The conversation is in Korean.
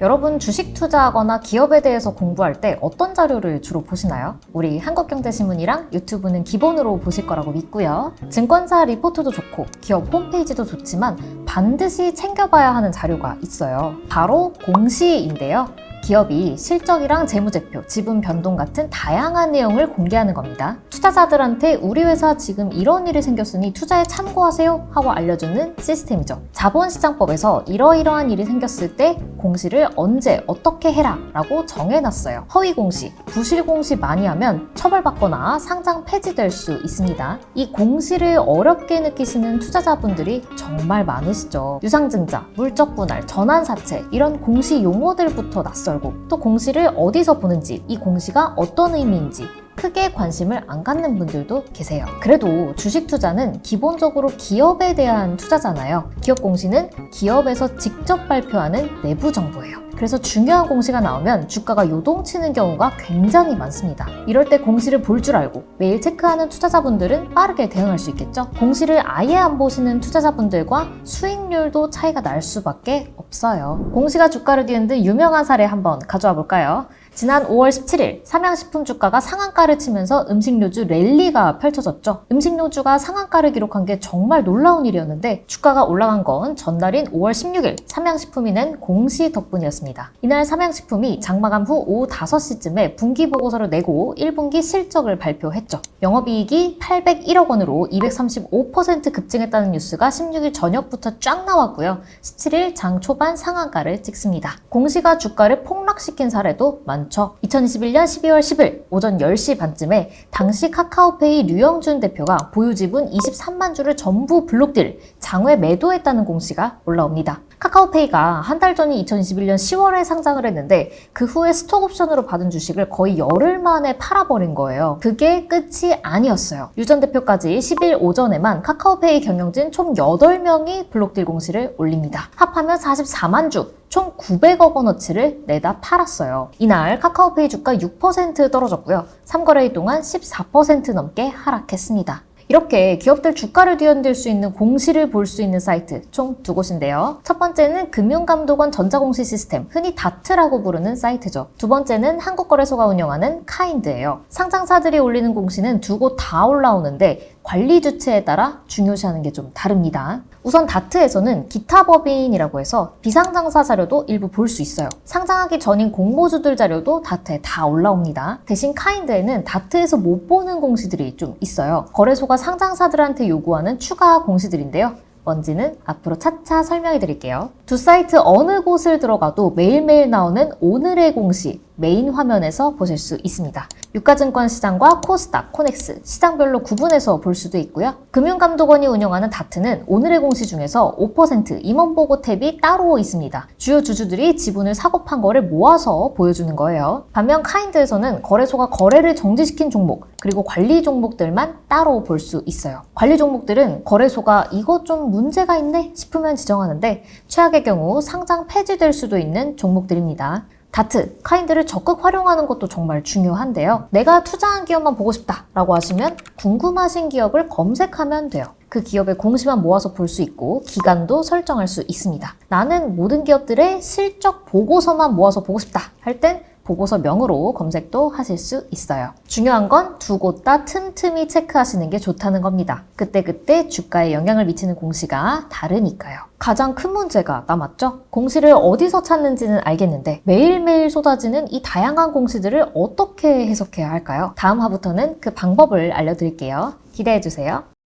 여러분 주식 투자하거나 기업에 대해서 공부할 때 어떤 자료를 주로 보시나요? 우리 한국경제신문이랑 유튜브는 기본으로 보실 거라고 믿고요. 증권사 리포트도 좋고 기업 홈페이지도 좋지만 반드시 챙겨봐야 하는 자료가 있어요. 바로 공시인데요. 기업이 실적이랑 재무제표, 지분 변동 같은 다양한 내용을 공개하는 겁니다. 투자자들한테 우리 회사 지금 이런 일이 생겼으니 투자에 참고하세요 하고 알려주는 시스템이죠. 자본시장법에서 이러이러한 일이 생겼을 때 공시를 언제 어떻게 해라 라고 정해놨어요. 허위공시, 부실공시 많이 하면 처벌받거나 상장 폐지될 수 있습니다. 이 공시를 어렵게 느끼시는 투자자분들이 정말 많으시죠. 유상증자, 물적분할, 전환사채 이런 공시 용어들부터 낯설고 또 공시를 어디서 보는지, 이 공시가 어떤 의미인지 크게 관심을 안 갖는 분들도 계세요. 그래도 주식 투자는 기본적으로 기업에 대한 투자잖아요. 기업 공시는 기업에서 직접 발표하는 내부 정보예요. 그래서 중요한 공시가 나오면 주가가 요동치는 경우가 굉장히 많습니다. 이럴 때 공시를 볼 줄 알고 매일 체크하는 투자자분들은 빠르게 대응할 수 있겠죠? 공시를 아예 안 보시는 투자자분들과 수익률도 차이가 날 수밖에 없어요. 공시가 주가를 뒤흔든 유명한 사례 한번 가져와 볼까요? 지난 5월 17일 삼양식품 주가가 상한가를 치면서 음식료주 랠리가 펼쳐졌죠. 음식료주가 상한가를 기록한 게 정말 놀라운 일이었는데 주가가 올라간 건 전날인 5월 16일 삼양식품이 낸 공시 덕분이었습니다. 이날 삼양식품이 장마감 후 오후 5시쯤에 분기보고서를 내고 1분기 실적을 발표했죠. 영업이익이 801억 원으로 235% 급증했다는 뉴스가 16일 저녁부터 쫙 나왔고요. 17일 장 초반 상한가를 찍습니다. 공시가 주가를 폭락시킨 사례도 많죠. 2021년 12월 10일 오전 10시 반쯤에 당시 카카오페이 류영준 대표가 보유 지분 23만 주를 전부 블록딜, 장외 매도했다는 공시가 올라옵니다. 카카오페이가 한 달 전인 2021년 10월에 상장을 했는데 그 후에 스톡옵션으로 받은 주식을 거의 열흘 만에 팔아버린 거예요. 그게 끝이 아니었어요. 유 전 대표까지 10일 오전에만 카카오페이 경영진 총 8명이 블록딜 공시를 올립니다. 합하면 44만 주, 총 900억 원어치를 내다 팔았어요. 이날 카카오페이 주가 6% 떨어졌고요. 3거래일 동안 14% 넘게 하락했습니다. 이렇게 기업들 주가를 뒤흔들 수 있는 공시를 볼 수 있는 사이트 총 2곳인데요. 첫 번째는 금융감독원 전자공시 시스템, 흔히 다트라고 부르는 사이트죠. 두 번째는 한국거래소가 운영하는 카인드예요. 상장사들이 올리는 공시는 2곳 다 올라오는데 관리 주체에 따라 중요시하는 게 좀 다릅니다. 우선 다트에서는 기타 법인이라고 해서 비상장사 자료도 일부 볼 수 있어요. 상장하기 전인 공모주들 자료도 다트에 다 올라옵니다. 대신 카인드에는 다트에서 못 보는 공시들이 좀 있어요. 거래소가 상장사들한테 요구하는 추가 공시들인데요. 뭔지는 앞으로 차차 설명해 드릴게요. 두 사이트 어느 곳을 들어가도 매일매일 나오는 오늘의 공시 메인 화면에서 보실 수 있습니다. 유가증권 시장과 코스닥, 코넥스, 시장별로 구분해서 볼 수도 있고요. 금융감독원이 운영하는 다트는 오늘의 공시 중에서 5% 임원보고 탭이 따로 있습니다. 주요 주주들이 지분을 사고 판 거를 모아서 보여주는 거예요. 반면 카인드에서는 거래소가 거래를 정지시킨 종목, 그리고 관리 종목들만 따로 볼 수 있어요. 관리 종목들은 거래소가 이거 좀 문제가 있네 싶으면 지정하는데 최악의 경우 상장 폐지될 수도 있는 종목들입니다. 다트, 카인드를 적극 활용하는 것도 정말 중요한데요. 내가 투자한 기업만 보고 싶다 라고 하시면 궁금하신 기업을 검색하면 돼요. 그 기업의 공시만 모아서 볼 수 있고 기간도 설정할 수 있습니다. 나는 모든 기업들의 실적 보고서만 모아서 보고 싶다 할 땐 보고서명으로 검색도 하실 수 있어요. 중요한 건 2곳 다 틈틈이 체크하시는 게 좋다는 겁니다. 그때그때 주가에 영향을 미치는 공시가 다르니까요. 가장 큰 문제가 남았죠? 공시를 어디서 찾는지는 알겠는데 매일매일 쏟아지는 이 다양한 공시들을 어떻게 해석해야 할까요? 다음 화부터는 그 방법을 알려드릴게요. 기대해주세요.